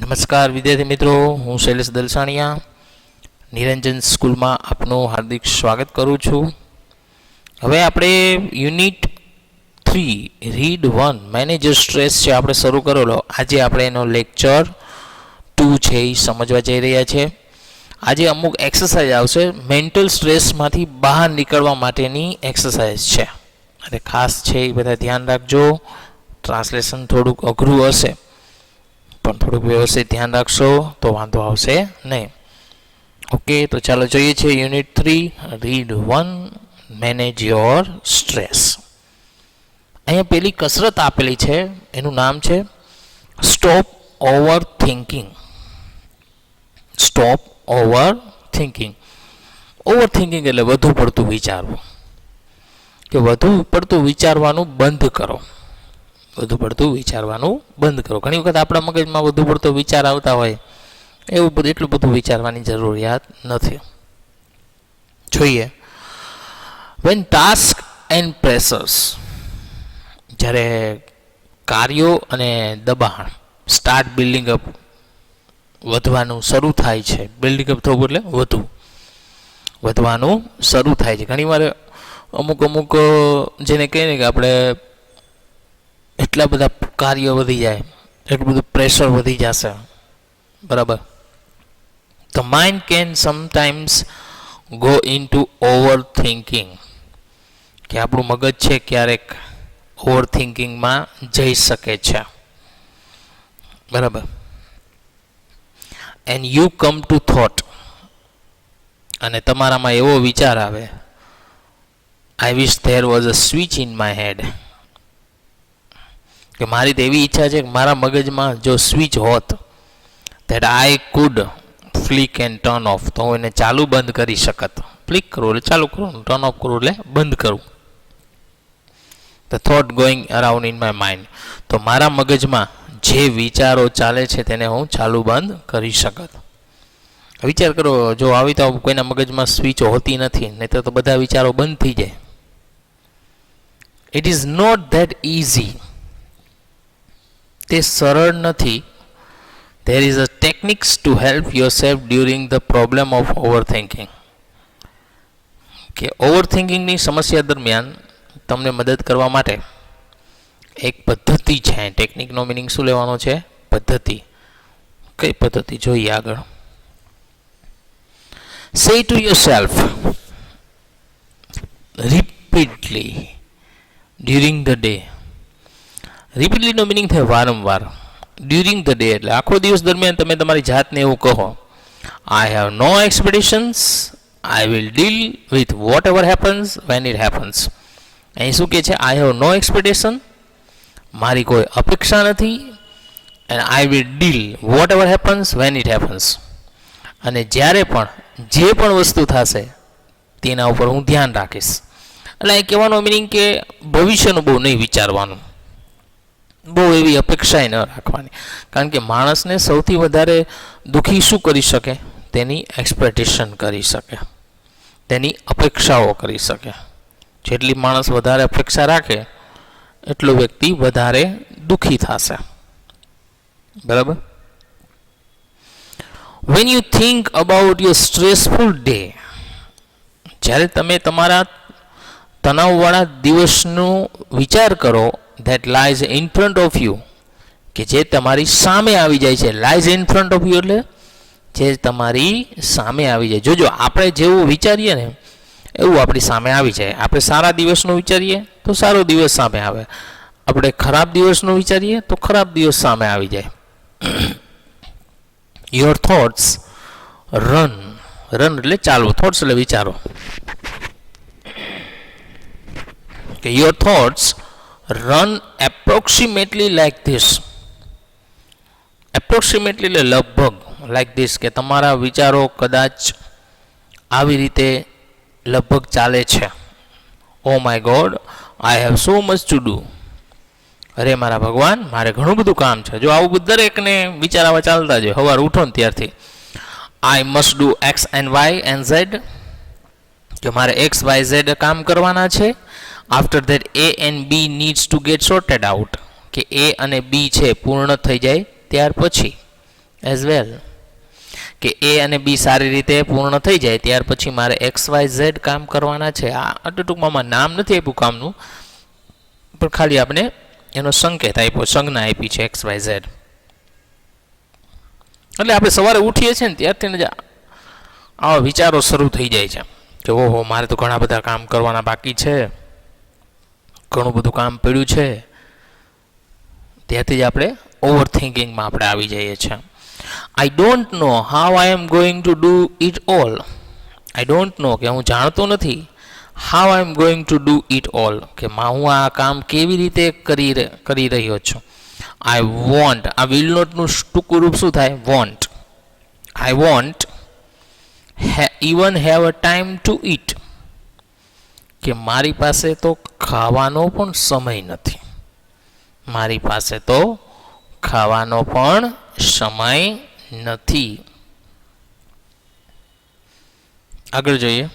નમસ્કાર વિદ્યાર્થી મિત્રો, હું શૈલેષ દલસાણિયા નિરંજન સ્કૂલમાં આપનું હાર્દિક સ્વાગત કરું છું. હવે આપણે યુનિટ 3 રીડ 1 મેનેજર સ્ટ્રેસ છે આપણે શરૂ કરેલો. આજે આપણે એનો લેક્ચર 2 છે એ સમજવા જઈ રહ્યા છે. આજે અમુક એક્સરસાઇઝ આવશે, મેન્ટલ સ્ટ્રેસમાંથી બહાર નીકળવા માટેની એક્સરસાઇઝ છે અને ખાસ છે એ બધા ધ્યાન રાખજો. ટ્રાન્સલેશન થોડુંક અઘરું હશે પણ થોડુંક વ્યવસ્થિત ધ્યાન રાખશો તો વાંધો આવશે નહીં. ઓકે, તો ચાલો જોઈએ છે unit 3 read 1 manage your stress. અહીંયા પેલી કસરત આપેલી છે, એનું નામ છે stop over thinking. Stop over thinking. Over thinking એટલે વધુ પડતું વિચારવું, કે વધુ પડતું વિચારવાનું બંધ કરો. વધુ પડતું વિચારવાનું બંધ કરો. ઘણી વખત આપણા મગજમાં વધુ પડતો વિચાર આવતા હોય, એવું બધું એટલું બધું વિચારવાની જરૂરિયાત નથી. જોઈએ, વેન ટાસ્ક એન્ડ પ્રેશર્સ, જ્યારે કાર્યો અને દબાણ સ્ટાર્ટ બિલ્ડિંગ અપ, વધવાનું શરૂ થાય છે. બિલ્ડિંગ અપ થવું એટલે વધવાનું શરૂ થાય છે. ઘણીવાર અમુક જેને કહીએ ને કે આપણે એટલા બધા કાર્યો વધી જાય, એટલું બધું પ્રેશર વધી જશે, બરાબર. The mind can sometimes go into over thinking, કે આપણું મગજ છે ક્યારેક ઓવર થિંકિંગમાં જઈ શકે છે, બરાબર. And you come to thought, અને તમારામાં એવો વિચાર આવે, I wish there was a switch in my head, કે મારી તો એવી ઈચ્છા છે કે મારા મગજમાં જો સ્વિચ હોત, that I could flick and turn off, તો હું એને ચાલુ બંધ કરી શકત. ફ્લિક કરું એટલે ચાલુ કરું, ટર્ન ઓફ કરું એટલે બંધ કરું. The thought going around in my mind, તો મારા મગજમાં જે વિચારો ચાલે છે તેને હું ચાલુ બંધ કરી શકત. વિચાર કરો, જો આવી તો કોઈના મગજમાં સ્વિચ હોતી નથી, નહીં તો બધા વિચારો બંધ થઈ જાય. It is not that easy, તે સરળ નથી. There is a techniques to help yourself during the problem of overthinking, કે ઓવર થિંકિંગની સમસ્યા દરમિયાન તમને મદદ કરવા માટે એક પદ્ધતિ છે. ટેકનિકનો મિનિંગ શું લેવાનો છે? પદ્ધતિ. કઈ પદ્ધતિ જોઈએ આગળ. Say to yourself repeatedly during the day. રિપીટલીનો મિનિંગ થાય વારંવાર. ડ્યુરિંગ ધ ડે એટલે આખો દિવસ દરમિયાન તમે તમારી જાતને એવું કહો, I have no expectations, I will deal with whatever happens when it happens. અહીં શું કહે છે? આઈ હેવ નો એક્સપેક્ટેશન, મારી કોઈ અપેક્ષા નથી, and I will deal whatever happens when it happens, અને જ્યારે પણ જે પણ વસ્તુ થશે તેના ઉપર હું ધ્યાન રાખીશ. એટલે એ કહેવાનો મિનિંગ કે ભવિષ્યનું બહુ નહીં વિચારવાનું, બહુ એવી અપેક્ષાએ ન રાખવાની. કારણ કે માણસને સૌથી વધારે દુઃખી શું કરી શકે? તેની એક્સપેક્ટેશન કરી શકે, તેની અપેક્ષાઓ કરી શકે. જેટલી માણસ વધારે અપેક્ષા રાખે એટલો વ્યક્તિ વધારે દુઃખી થશે, બરાબર. When you think about your stressful day, જ્યારે તમે તમારા તણાવવાળા દિવસનું વિચાર કરો, that lies in front of you, કે જે તમારી સામે આવી જાય છે. Lies in front of you એટલે જે તમારી સામે આવી જાય. જોજો, આપણે જેવું વિચારીએ ને એવું આપણી સામે આવી જાય. આપણે સારા દિવસનું વિચારીએ તો સારો દિવસ સામે આવે, આપણે ખરાબ દિવસનું વિચારીએ તો ખરાબ દિવસ સામે આવી જાય. યોર થોટ્સ રન એટલે ચાલવું, થોટ્સ એટલે વિચારો, કે your thoughts run approximately like this. Approximately એટલે લગભગ, લાઈક ધીસ કે તમારા વિચારો કદાચ આવી રીતે લગભગ ચાલે છે. Oh my God, I have so much to do. અરે મારા ભગવાન, મારે ઘણું બધું કામ છે. જો આવું દરેકને વિચાર આવા ચાલતા જ હોય સવારે ઉઠો ને ત્યારથી. I must do X and Y and Z, કે મારે એક્સ વાય ઝેડ કામ કરવાના છે. After that A and B needs to get sorted out, કે એ અને બી છે પૂર્ણ થઈ જાય ત્યાર પછી એઝ વેલ. કે એ અને બી સારી રીતે પૂર્ણ થઈ જાય ત્યાર પછી મારે XYZ કામ કરવાના છે. આ આટલું ટૂંકમાં નામ નથી આપ્યું કામનું, પણ ખાલી આપણે એનો સંકેત આપ્યો, સંજ્ઞા આપી છે XYZ. એટલે આપણે સવારે ઉઠીએ છીએ ને ત્યારથી જ આવા વિચારો શરૂ થઈ જાય છે કે ઓહો મારે તો ઘણા બધા કામ કરવાના બાકી છે, ઘણું બધું કામ પડ્યું છે. ત્યાંથી જ આપણે ઓવર થિંકિંગમાં આપણે આવી જઈએ છીએ. I don't know how I am going to do it all. I don't know કે હું જાણતો નથી. How I am going to do it all કે હું આ કામ કેવી રીતે કરી રહ્યો છું. આઈ વોન્ટ, આ વિલ નોટનું ટૂંકું રૂપ શું થાય? Want. I want even have a time to eat. કે મારી પાસે તો ખાવાનો પણ સમય નથી. મારી પાસે તો ખાવાનો પણ સમય નથી. આગળ જોઈએ.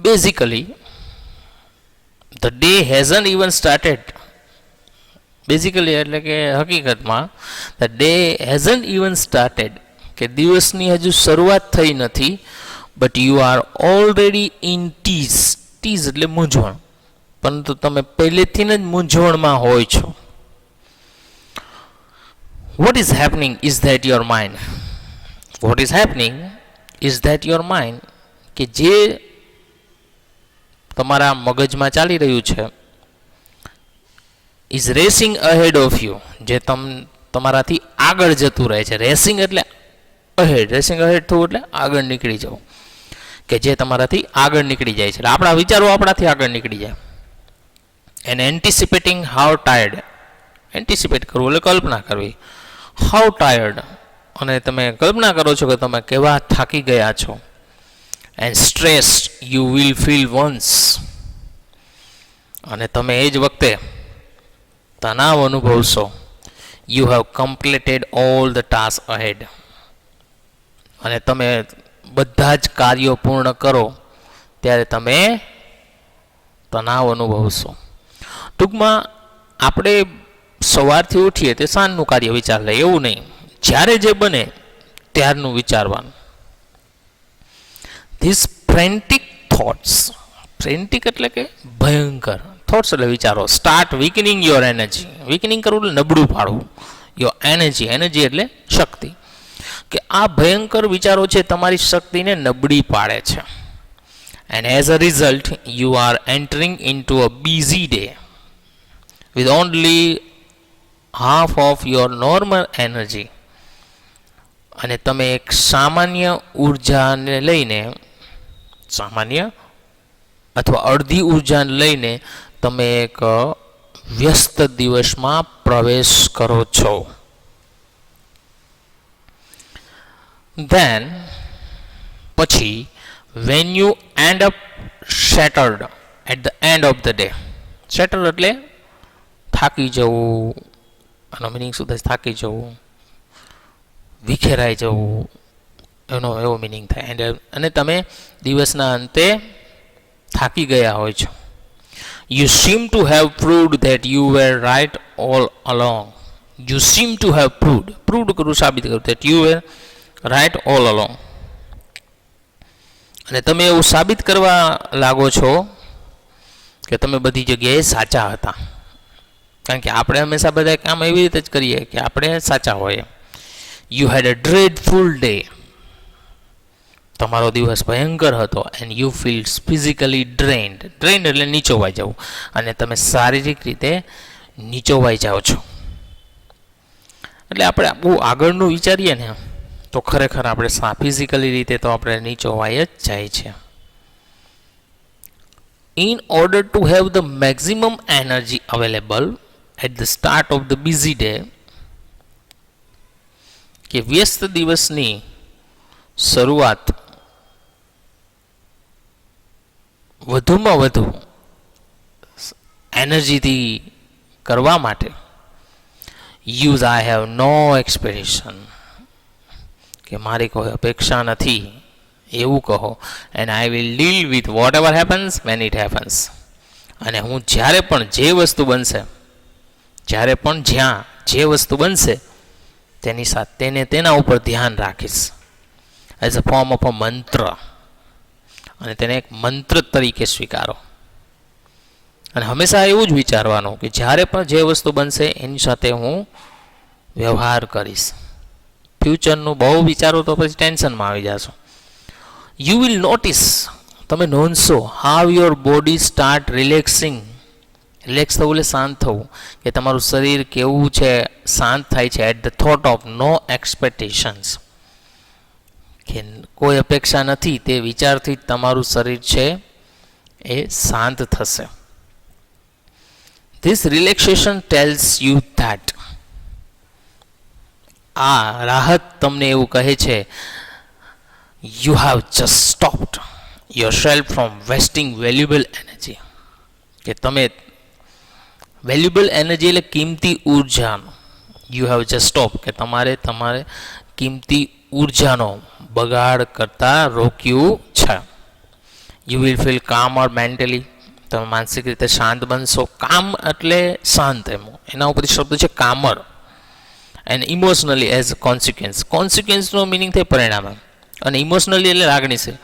Basically the day hasn't even started. Basically એટલે કે હકીકતમાં the day hasn't even started કે દિવસની હજુ શરૂઆત થઈ નથી. But you are already in tease. Tease એટલે મૂંઝવણ, પરંતુ તમે પહેલેથી જ મૂંઝવણમાં હોય છો. What is happening is that your mind. What is happening is that your mind કે જે તમારા મગજમાં ચાલી રહ્યું છે is racing ahead of you, જે તમારાથી આગળ જતું રહે છે. રેસિંગ એટલે અહેડ, રેસિંગ અહેડ થવું એટલે આગળ નીકળી જવું, કે જે તમારાથી આગળ નીકળી જાય છે. એટલે આપણા વિચારો આપણાથી આગળ નીકળી જાય. And anticipating how tired. Anticipate કરવું એટલે કલ્પના કરવી. હાઉ ટાયર્ડ, અને તમે કલ્પના કરો છો કે તમે કેવા થાકી ગયા છો. And stressed you will feel once, અને તમે એ જ વખતે તણાવ અનુભવશો. You have completed all the task ahead, અને તમે બધા જ કાર્યો પૂર્ણ કરો ત્યારે તમે તણાવ અનુભવશો. ટૂંકમાં આપણે સવારથી ઉઠીએ તે સાંજનું કાર્ય વિચાર લે એવું નહીં, જ્યારે જે બને ત્યારનું વિચારવાનું. ધીસ ફ્રેન્ટિક થોટ્સ, ફ્રેન્ટિક એટલે કે ભયંકર, થોટ્સ એટલે વિચારો. Start weakening your energy. Weakening કરવું એટલે નબળું પાડવું. યોર એનર્જી, એનર્જી એટલે શક્તિ. કે આ ભયંકર વિચારો છે તમારી શક્તિને નબળી પાડે છે. And as a result you are entering into a busy day with only half of your normal energy. અને તમે એક સામાન્ય ઉર્જાને લઈને, સામાન્ય અથવા અડધી ઉર્જાને લઈને તમે એક વ્યસ્ત દિવસમાં પ્રવેશ કરો છો. Then પછી when you end up shattered at the end of the day. Shattered એટલે થાકી જવું, આનો મિનિંગ શું થાય? થાકી જવું, વિખેરાઈ જવું, એવો મિનિંગ થાય. અને તમે દિવસના અંતે થાકી ગયા હોય છો. You seem to have proved that you were right all along. You seem to have proved. Proved કરું, સાબિત કરું. That you were right all along. અને તમે એવું સાબિત કરવા લાગો છો કે તમે બધી જગ્યાએ સાચા હતા. કારણ કે આપણે હંમેશા બધા કામ એવી રીતે જ કરીએ કે આપણે સાચા હોઈએ. You had a dreadful day. તમારો દિવસ ભયંકર હતો. And you feel physically drained. Drained એટલે નીચોવાઈ જવું, અને તમે શારીરિક રીતે નીચોવાઈ જાઓ છો. એટલે આપણે બહુ આગળનું વિચારીએ ને તો ખરેખર આપણે ફિઝિકલી રીતે તો આપણે નીચોવાઈ જ જાય છે. In order to have the maximum energy available at the start of the busy day, કે વ્યસ્ત દિવસની શરૂઆત વધુમાં વધુ એનર્જીથી કરવા માટે, use I have no expectation, કે મારી કોઈ અપેક્ષા નથી એવું કહો. And I will deal with whatever happens when it happens. અને હું જ્યારે પણ જે વસ્તુ બનશે, જ્યારે પણ જ્યાં જે વસ્તુ બનશે તેની સાથે તેના ઉપર ધ્યાન રાખીશ as a form of a મંત્ર, અને તેને એક મંત્ર તરીકે સ્વીકારો. અને હંમેશા એવું જ વિચારવાનું કે જ્યારે પણ જે વસ્તુ બનશે એની સાથે હું વ્યવહાર કરીશ. ફ્યુચરનું બહુ વિચારો તો પછી ટેન્શનમાં આવી જશો. યુ વિલ નોટિસ, તમે નોંધશો, how your body start relaxing. Relax થવું એટલે શાંત થવું, કે તમારું શરીર કેવું છે, શાંત થાય છે at the thought of no expectations, કે કોઈ અપેક્ષા નથી તે વિચારથી જ તમારું શરીર છે એ શાંત થશે. This relaxation tells you that, આ રાહત તમને એવું કહે છે, you have just stopped yourself from wasting valuable energy, કે તમે વેલ્યુબલ એનર્જી એટલે કિંમતી ઉર્જાનો, યુ હેવ જસ્ટ સ્ટોપ, કે તમારે કિંમતી ઉર્જાનો બગાડ કરતા રોક્યું છે. યુ વિલ ફીલ કામર મેન્ટલી, તમે માનસિક રીતે શાંત બનશો. કામ એટલે શાંત, એના ઉપરથી શબ્દ છે કામર. એન્ડ ઇમોશનલી એઝ કોન્સિક્વન્સ, કોન્સિક્વન્સનો મિનિંગ થાય પરિણામ, અને ઇમોશનલી એટલે લાગણીશીલ,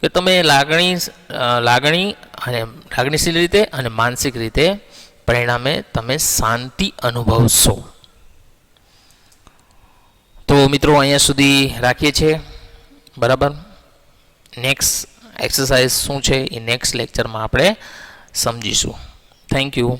કે તમે લાગણીશીલ રીતે અને માનસિક રીતે પરિણામે તમે શાંતિ અનુભવશો. તો મિત્રો અહીંયા સુધી રાખીએ છીએ, બરાબર. નેક્સ્ટ એક્સરસાઇઝ શું છે એ નેક્સ્ટ લેક્ચરમાં આપણે સમજીશું. Thank you.